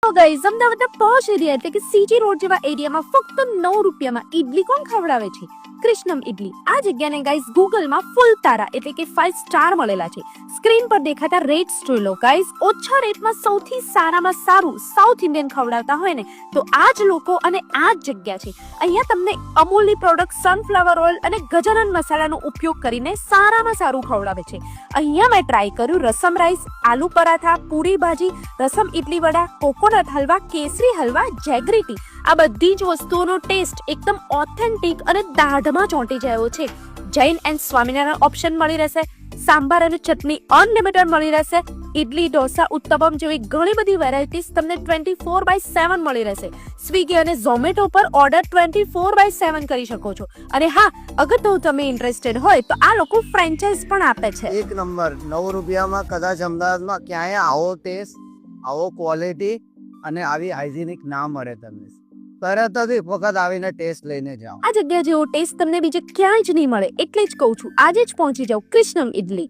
તો ગાઈઝ અમદાવાદના posh area એટલે કે સીજી રોડ જેવા એરિયામાં ફક્ત 9 રૂપિયામાં ઈડલી કોણ ખવડાવે છે? કૃષ્ણમ ઈડલી. આ જગ્યાને ગાઈઝ ગૂગલમાં ફૂલ તારા એટલે કે 5 સ્ટાર મળેલા છે. સ્ક્રીન પર દેખાતા રેટ્સ જોઈ લો ગાઈઝ. ઓછા રેટમાં સૌથી સારામાં સારું સાઉથ ઇન્ડિયન ખવડાવતા હોય ને તો આ જ લોકો અને આ જ જગ્યા છે. અહીંયા તમને અમૂલની પ્રોડક્ટ સનફ્લાવર ઓઇલ અને ગજાનન મસાલાનો ઉપયોગ કરીને સારામાં સારું ખવડાવે છે. અહીંયા મેં ટ્રાય કર્યું રસમ રાઈસ, આલુ પરાઠા, પૂરી ભાજી, રસમ ઇડલી વડા, કોકોનટ હલવા, કેસરી હલવા, જેગરી ટી. આ બધી જ વસ્તુઓનો ટેસ્ટ એકદમ ઓથેન્ટિક અને દાઢમાં ચોંટી જાય એવો છે. જૈન એન્ડ સ્વામિનારાયણ ઓપ્શન મળી રહેશે. સાંભાર અને ચટણી અનલિમિટેડ મળી રહેશે. ઇડલી, ઢોસા, ઉત્તપમ જેવી ઘણી બધી વેરાયટીઝ તમને 24/7 મળી રહેશે. સ્વિગી અને ઝોમેટો પર ઓર્ડર 24/7 કરી શકો છો. અને હા, અગર તો તમે ઇન્ટરેસ્ટેડ હોય તો આ લોકો ફ્રેન્ચાઇઝ પણ આપે છે. એક નંબર 9 રૂપિયામાં કદાચ અમદાવાદમાં ક્યાંય આવો ટેસ્ટ, આવો ક્વોલિટી અને આવી હાઇજીનિક ના મળે તમને. તરત જ એક વખત આવીને ટેસ્ટ લઈને જાઓ. આ જગ્યા જેવો ટેસ્ટ તમને બીજે ક્યાંય જ નહીં મળે એટલે જ કહું છું આજે જ પહોંચી જાઓ કૃષ્ણમ ઇડલી.